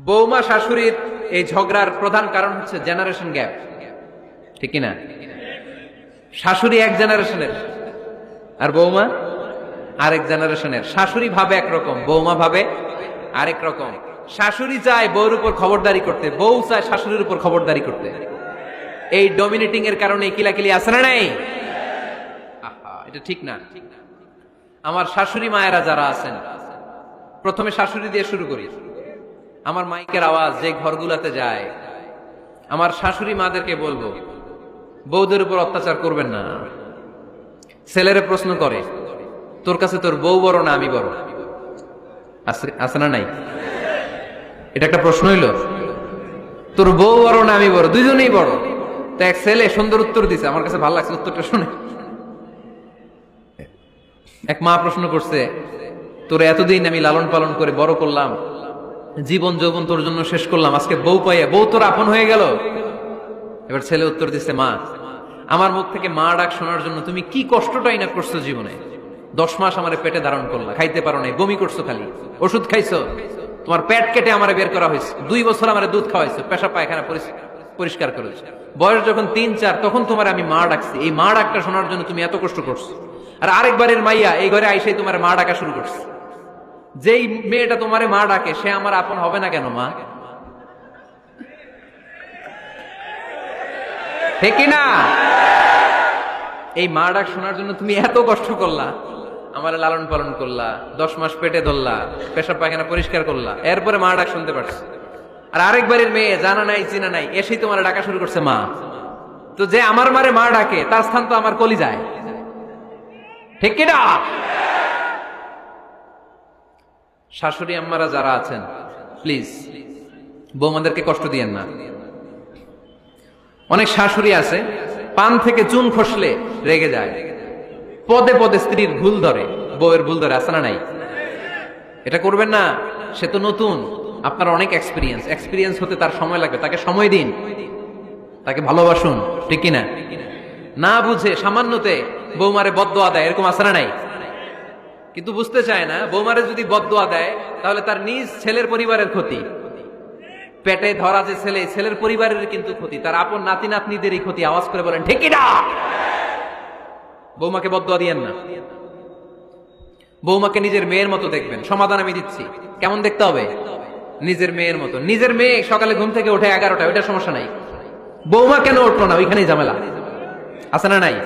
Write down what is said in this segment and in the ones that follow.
বৌমা শাশুড়ির এই ঝগড়ার প্রধান কারণ হচ্ছে জেনারেশন গ্যাপ, ঠিক কিনা? শাশুড়ি এক জেনারেশনের আর বৌমা আরেক জেনারেশনের। শাশুড়ি ভাবে একরকম, বৌমা ভাবে আরেক রকম। শাশুড়ি চায় বউর উপর খবরদারি করতে, বউ চায় শাশুড়ির উপর খবরদারি করতে। এই ডমিনেটিং এর কারণে কিলাকিলি আছে না নাই? আহা, এটা ঠিক না। আমার শাশুড়ি মায়েরা যারা আছেন, প্রথমে শাশুড়ি দিয়ে শুরু করি। আমার মাইকের আওয়াজ যে ঘরগুলাতে যায়, আমার শাশুড়ি মাদেরকে বলবো, বউদের উপর অত্যাচার করবেন না। ছেলেরা প্রশ্ন করে, তোর কাছে তোর বউ বড় না আমি বড়? আছে না নাই? এটা একটা প্রশ্ন হইল। তোর বউ বড় না আমি বড়? দুইজনেই বড়। তো এক ছেলে সুন্দর উত্তর দিছে, আমার কাছে ভালো লাগছে উত্তরটা শুনে। এক মা প্রশ্ন করছে, তোর এতদিন আমি লালন পালন করে বড় করলাম, জীবন যৌবন তোর জন্য শেষ করলাম, আজকে বউ পাইয়া বউ তোর আপন হয়ে গেল? এবার ছেলে উত্তর দিচ্ছে, মা, আমার মুখ থেকে মা ডাক শোনার জন্য তুমি কি কষ্টটাই না করছো জীবনে। 10 মাস আমার পেটে ধারণ করলা, খাইতে পারো নাই, বমি করছো, খালি ওষুধ খাইছো, তোমার পেট কেটে আমার বের করা হয়েছে, 2 বছর আমার দুধ খাওয়াইছো, পেশা পায়খানা পরিষ্কার করেছো। বয়স যখন 3-4 তখন তোমার আমি মা ডাকছি। এই মা ডাকটা শোনার জন্য তুমি এত কষ্ট করছো। আর আরেকবারের মাইয়া এই ঘরে আইসাই তোমার মা ডাকা শুরু করছে। যেই মেয়েটা তোমারে মা ডাকে সে আমার আপন হবে না কেন মা? ঠিক না? এই মা ডাক শোনার জন্য তুমি এত কষ্ট করলা, আমার লালন পালন করলা, 10 মাস পেটে ধরলা, পেশাব পায়খানা পরিষ্কার করলা, এরপরে মা ডাক শুনতে পারছি। আর আরেকবারের মেয়ে জানা নাই চিনা নাই এসেই তোমার ডাকা শুরু করছে মা। তো যে আমার মারে মা ডাকে তার স্থান তো আমার কলি যায়, ঠিক কিনা? শাশুড়ি আম্মারা যারা আছেন, প্লিজ বৌমাদেরকে কষ্ট দিয়েন না। অনেক শাশুড়ি আছে পান থেকে চুন খসলে রেগে যায়, পদে পদে স্ত্রীর ভুল ধরে, বউয়ের ভুল ধরে, আছে না নাই? এটা করবেন না। সে তো নতুন, আপনার অনেক এক্সপিরিয়েন্স হতে তার সময় লাগবে। তাকে সময় দিন, তাকে ভালোবাসুন, ঠিক কিনা? না বুঝে সামান্যতে বৌমারে বদদোয়া দেয়, এরকম আছে না নাই? কিন্তু বুঝতে চায় না, বৌমারে যদি বদদোয়া দেয় তাহলে তার নিজ ছেলের পরিবারের ক্ষতি, পেটে ধরা যে ছেলে, ছেলের পরিবারের কিন্তু ক্ষতি, তার আপন নাতি নাতনিদেরই ক্ষতি। আওয়াজ করে বলেন ঠিক কিনা? বৌমাকে বদদোয়া দিয়েন না। বৌমাকে নিজের মেয়ের মতো দেখবেন। সমাধান আমি দিচ্ছি। কেমন দেখতে হবে? নিজের মেয়ের মতো। নিজের মেয়ে সকালে ঘুম থেকে ওঠে 11টায়, ওইটা সমস্যা নাই। বৌমা কেন উঠলো না, ওইখানেই ঝামেলা, আছে না নাই?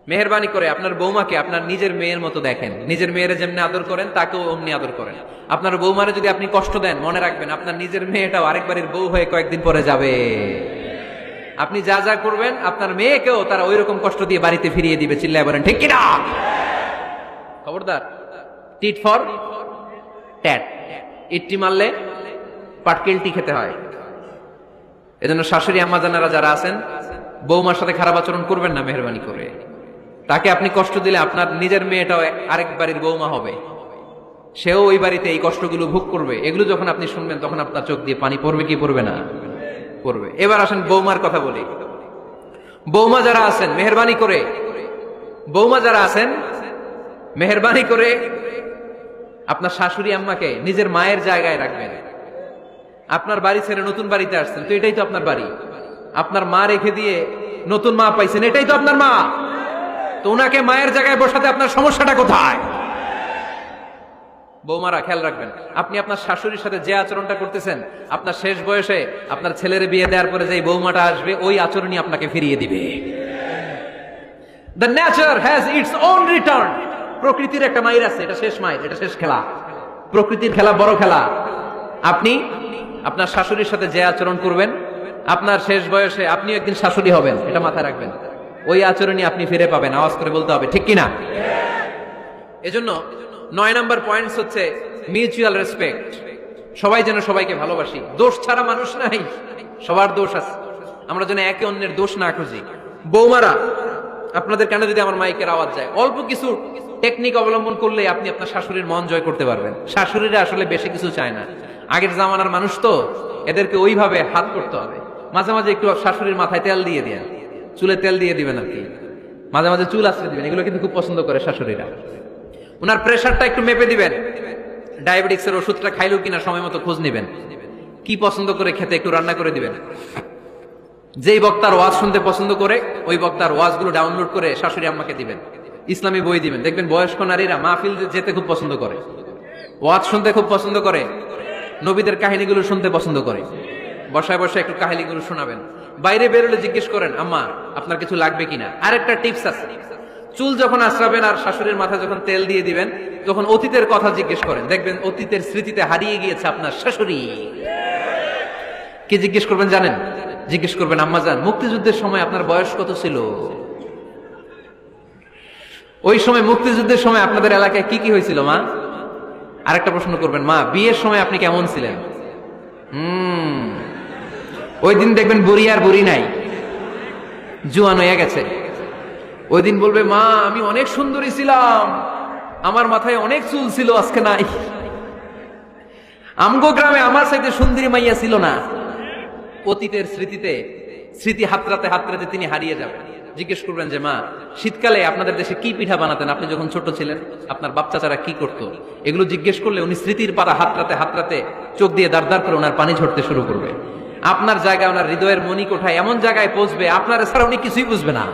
মেহেরবানি করে আপনার বৌমাকে আপনার নিজের মেয়ের মতো দেখেন। নিজের মেয়েরে যেমনি আদর করেন তাকেও অমনি আদর করেন। আপনার বৌমারে যদি আপনি কষ্ট দেন, মনে রাখবেন আপনার নিজের মেয়েটাও আরেকবারের বউ হয়ে কয়েকদিন পরে যাবে। আপনি যা যা করবেন আপনার মেয়েকেও তারা ওই রকম কষ্ট দিয়ে বাড়িতে ফিরিয়ে দিবে। চিল্লায় বলেন ঠিক কিনা? খবরদার, টিট ফর ট্যাট। ইট্টি মারলে পাটকেলটি খেতে হয়। এজন্য শাশুড়ি আম্মা জানারা যারা আছেন, বৌমার সাথে খারাপ আচরণ করবেন না মেহেরবানি করে। তাকে আপনি কষ্ট দিলে আপনার নিজের মেয়েটাও আরেক বাড়ির বৌমা হবে, সেও ওই বাড়িতে এই কষ্টগুলো ভোগ করবে। এগুলো যখন আপনি শুনবেন তখন আপনার চোখ দিয়ে পানি পড়বে কি পড়বে না? পড়বে। এবার আসেন বৌমার কথা বলি। বৌমা যারা আছেন মেহেরবানি করে, বৌমা যারা আছেন মেহেরবানি করে আপনার শাশুড়ি আম্মাকে নিজের মায়ের জায়গায় রাখবেন। আপনার বাড়ি ছেড়ে নতুন বাড়িতে আসছেন, তো এটাই তো আপনার বাড়ি। আপনার মা রেখে দিয়ে নতুন মা পাইছেন, এটাই তো আপনার মা। তো ওনাকে মায়ের জায়গায় বসাতে আপনার সমস্যাটা কোথায়? বৌমারা খেয়াল রাখবেন, আপনি আপনার শাশুড়ির সাথে যে আচরণটা করতেছেন, আপনার শেষ বয়সে আপনার ছেলের বিয়ে দেওয়ার পরে যে বৌমাটা আসবে ওই আচরণই আপনাকে ফিরিয়ে দিবে। The nature has its own return. প্রকৃতির একটা মাইর আছে, এটা শেষ মাইর, এটা শেষ খেলা। প্রকৃতির খেলা বড় খেলা। আপনি আপনার শাশুড়ির সাথে যে আচরণ করবেন, আপনার শেষ বয়সে আপনি একদিন শাশুড়ি হবেন, এটা মাথায় রাখবেন। ওই আচরণই আপনি ফিরে পাবেন। আওয়াজ করে বলতে হবে ঠিক কিনা? এজন্য 9 নম্বর পয়েন্টস হচ্ছে মিউচুয়াল রেসপেক্ট। সবাই যেন সবাইকে ভালোবাসি। দোষ ছাড়া মানুষ নাই, সবার দোষ আছে। আমরা যেন একে অন্যের দোষ না খুঁজি। বৌমারা, আপনাদের কানে যদি আমার মাইকের আওয়াজ যায়, অল্প কিছু টেকনিক অবলম্বন করলে আপনি আপনার শাশুড়ির মন জয় করতে পারবেন। শাশুড়িরা আসলে বেশি কিছু চায় না, আগের জামানার মানুষ তো, এদেরকে ওইভাবে হাত করতে হবে। মাঝে মাঝে একটু শাশুড়ির মাথায় তেল দিয়ে দেন, চুলে তেল দিয়ে দিবেন আর কি, মাঝে মাঝে চুল আশ্রয় দিবেন। এগুলো কিন্তু খুব পছন্দ করে শাশুড়িরা। ওনার প্রেশারটা একটু মেপে দিবেন, ডায়াবেটিক্সের ওষুধটা খাইলো কিনা সময় মতো খোঁজ নেবেন, কি পছন্দ করে খেতে একটু রান্না করে দিবেন। যেই বক্তার ওয়াজ শুনতে পছন্দ করে ওই বক্তার ওয়াজগুলো ডাউনলোড করে শাশুড়ি আম্মাকে দিবেন, ইসলামী বই দিবেন। দেখবেন বয়স্ক নারীরা মাহফিল যেতে খুব পছন্দ করে, ওয়াজ শুনতে খুব পছন্দ করে, নবীদের কাহিনীগুলো শুনতে পছন্দ করে। বসায় বসায় একটু কাহিনীগুলো শোনাবেন। বাইরে বেরোলে জিজ্ঞেস করেন, আম্মা আপনার কিছু লাগবে কিনা। আরেকটা টিপস আছে, চুল যখন আশ্রাবেন আর শাশুড়ির মাথায় যখন তেল দিয়ে দিবেন, তখন অতীতের কথা জিজ্ঞেস করেন। দেখবেন অতীতের স্মৃতিতে হারিয়ে গিয়েছে আপনার শাশুড়ি। কি জিজ্ঞেস করবেন জানেন? জিজ্ঞেস করবেন, আম্মা জান মুক্তিযুদ্ধের সময় আপনার বয়স কত ছিল? ওই সময় মুক্তিযুদ্ধের সময় আপনাদের এলাকায় কি কি হয়েছিল মা? আরেকটা প্রশ্ন করবেন, মা বিয়ের সময় আপনি কেমন ছিলেন? ওই দিন দেখবেন বুড়ি আর বুড়ি নাই, জুয়ান হয়ে গেছে। ওই দিন বলবে, মা আমি অনেক সুন্দরী ছিলাম, আমার মাথায় অনেক চুল ছিল, আজকে নাই। আমগো গ্রামে আমার সাথে সুন্দরী মাইয়া ছিল না। অতীতের স্মৃতিতে স্মৃতি হাতরাতে হাতরাতে তিনি হারিয়ে যাবেন। জিজ্ঞেস করবেন যে, মা শীতকালে আপনাদের দেশে কি পিঠা বানাতেন আপনি যখন ছোট ছিলেন? আপনার বাপ চাচারা কি করতো? এগুলো জিজ্ঞেস করলে উনি স্মৃতির পাতা হাতরাতে হাতরাতে চোখ দিয়ে দাঁড় দাঁড় করে ওনার পানি ঝরতে শুরু করবে। আপনার জায়গায় ওনার হৃদয়ের মনি কোঠায় এমন জায়গায় পৌঁছবে, আপনার ছাড়া উনি কিছুই বুঝবে না।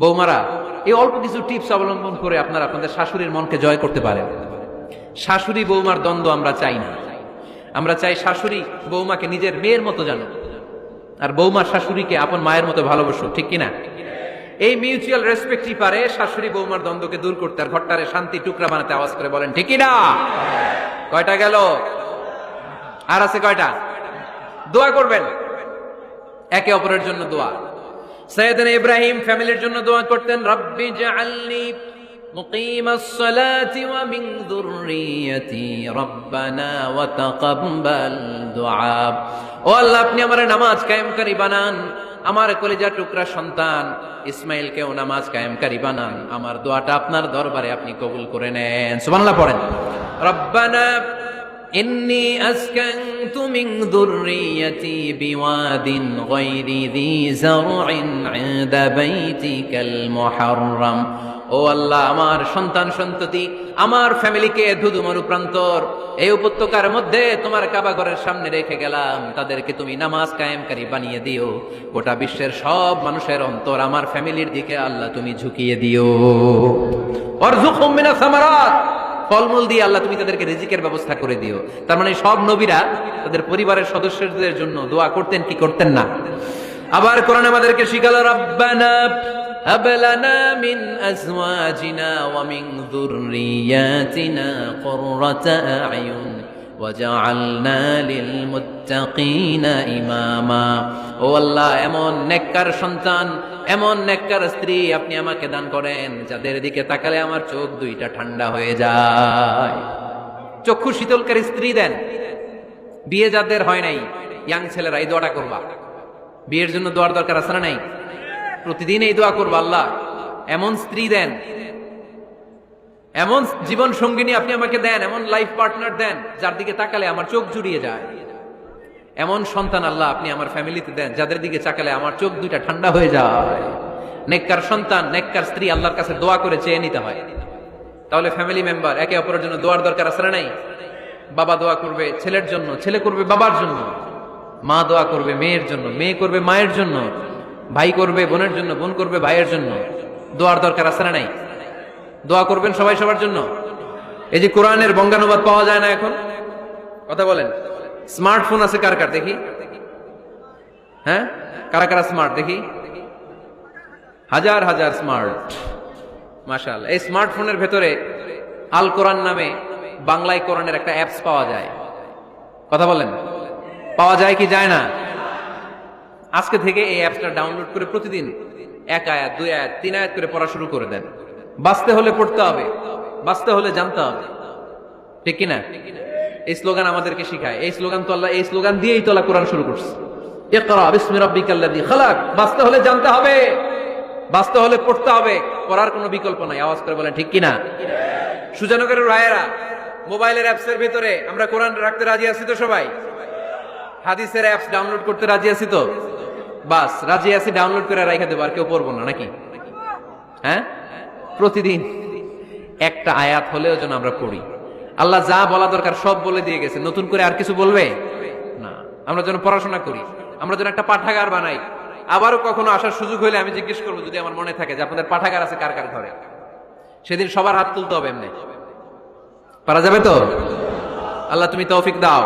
বৌমারা, এই অল্প কিছু টিপস অবলম্বন করে আপনারা আপনাদের শাশুড়ির মনকে জয় করতে পারেন। শাশুড়ি বৌমার দ্বন্দ্ব আমরা চাই না। আমরা চাই শাশুড়ি বৌমাকে নিজের মেয়ের মতো জানো, আর বৌমার শাশুড়িকে আপন মায়ের মতো ভালোবাসো, ঠিক কিনা? এই মিউচুয়াল রেসপেক্টই পারে শাশুড়ি বৌমার দ্বন্দ্বকে দূর করতে, আর ঘরটারে শান্তি টুকরা বানাতে। আওয়াজ করে বলেন ঠিক কিনা? কয়টা গেল? আর আছে কয়টা? দোয়া করবেন একে অপরের জন্য। দোয়া সাইয়েদনা ইব্রাহিম ফ্যামিলির জন্য দোয়া করতেন, রব্বি জাআলনি মুকিমাস সালাতি ওয়া মিন যুররিয়াতি রব্বানা ওয়া তাকাব্বাল দুআ। ও আল্লাহ, আপনি আমার নামাজ কায়েমকারী বানান, আমার কলিজার টুকরা সন্তান ইসমাইলকেও নামাজ কায়েমকারী বানান। আমার দোয়াটা আপনার দরবারে আপনি কবুল করে নেন। সুবহানাল্লাহ পড়েন। রব্বানা ইন্নী আসকানতু মিন যুররিয়াতি বিওয়াদিন গায়রি যী যারইন ইনদা বাইতিকাল মুহাররাম। ও আল্লাহ, আমার সন্তান সন্ততি, আমার ফ্যামিলিকে ধুধুমরু প্রান্তর এই উপত্যকার মধ্যে তোমার কাবা ঘরের সামনে রেখে গেলাম। তাদেরকে তুমি নামাজ কায়েমকারী বানিয়ে দিও। গোটা বিশ্বের সব মানুষের অন্তর আমার ফ্যামিলির দিকে আল্লাহ তুমি ঝুঁকিয়ে দিও। ওয়ারযুকহুম মিনাস সামারাত, ফলমূল দিয়ে আল্লাহ তুমি তাদেরকে রিজিকের ব্যবস্থা করে দিও। তার মানে সব নবীরা তাদের পরিবারের সদস্যদের জন্য দোয়া করতেন কি করতেন না? আবার কোরআন আমাদেরকে শিখালো, রব্বানা হাব লানা মিন আজওয়াজিনা ওয়া মিন যুররিয়াতিনা কুররাতা আ'য়ুন ওয়াজআলনা লিল মুত্তাকিনা ইমামা। ও আল্লাহ, এমন নেককার সন্তান, এমন নেককার স্ত্রী আপনি আমাকে দান করেন যাদের দিকে তাকালে আমার চোখ দুইটা ঠান্ডা হয়ে যায়। চক্ষু শীতলকারী স্ত্রী দেন। বিয়ে যাদের হয় নাই, ইয়াং ছেলেরা এই দোয়াটা করবা। বিয়ের জন্য দোয়ার দরকার আছে না নাই? প্রতিদিন এই দোয়া করবা, আল্লাহ এমন স্ত্রী দেন, এমন জীবন সঙ্গিনী আপনি আমাকে দেন, এমন লাইফ পার্টনার দেন যার দিকে তাকালে আমার চোখ জুড়িয়ে যায়। এমন সন্তান আল্লাহ আপনি আমার ফ্যামিলিতে দেন যাদের দিকে তাকালে আমার চোখ দুইটা ঠান্ডা হয়ে যায়। নেককার সন্তান, নেককার স্ত্রী আল্লাহর কাছে দোয়া করে চেয়ে নিতে হয়। তাহলে ফ্যামিলি মেম্বার একে অপরের জন্য দোয়ার দরকার আছে না নাই? বাবা দোয়া করবে ছেলের জন্য, ছেলে করবে বাবার জন্য, মা দোয়া করবে মেয়ের জন্য, মেয়ে করবে মায়ের জন্য, ভাই করবে বোনের জন্য, বোন করবে ভাইয়ের জন্য। দোয়ার দরকার আছে না নাই? দোয়া করবেন সবাই সবার জন্য। এই যে কোরআনের বঙ্গানুবাদ পাওয়া যায় না এখন, কথা বলেন। স্মার্টফোন আছে কার কার দেখি? হ্যাঁ, কারা কারা স্মার্ট দেখি? হাজার হাজার স্মার্ট, মাশাআল্লাহ। এই স্মার্টফোনের ভেতরে আল কোরআন নামে বাংলায় কোরআনের একটা অ্যাপস পাওয়া যায়। কথা বলেন, পাওয়া যায় কি যায় না? আজকে থেকে এই অ্যাপসটা ডাউনলোড করে প্রতিদিন 1 আয়াত 2 আয়াত 3 আয়াত করে পড়া শুরু করে দেন। বাঁচতে হলে পড়তে হবে, বাঁচতে হলে জানতে হবে, ঠিক কিনা? এই স্লোগান আমাদেরকে শিখায়। এই স্লোগান তো আল্লাহ এই স্লোগান দিয়েই তো আল্লাহ কোরআন শুরু করছে, ইকরা বিসমি রাব্বিকাল্লাযী খালাক। বাঁচতে হলে জানতে হবে, বাঁচতে হলে পড়তে হবে, পড়ার কোনো বিকল্প নাই। আওয়াজ করে বলেন ঠিক কিনা? সুজানগরের রায়েরা মোবাইলের অ্যাপসের ভিতরে আমরা কোরআন রাখতে রাজি আছি তো সবাই? হাদিসের অ্যাপস ডাউনলোড করতে রাজি আছি তো? বাস রাজি আছি, ডাউনলোড করে রাখা দেবো, আর কেউ পড়বো না নাকি? হ্যাঁ, প্রতিদিন একটা আয়াত হলেও যেন আমরা পড়ি। আল্লাহ যা বলা দরকার সব বলে দিয়ে গেছে, নতুন করে আর কিছু বলবে না। আমরা যেন পড়াশোনা করি, আমরা যেন একটা পাঠাগার বানাই। আবারও কখনো আসার সুযোগ হইলে আমি জিজ্ঞেস করবো, যদি আমার মনে থাকে যে আপনাদের পাঠাগার আছে কার কার ঘরে, সেদিন সবার হাত তুলতে হবে। এমনি পারা যাবে তো? আল্লাহ তুমি তৌফিক দাও।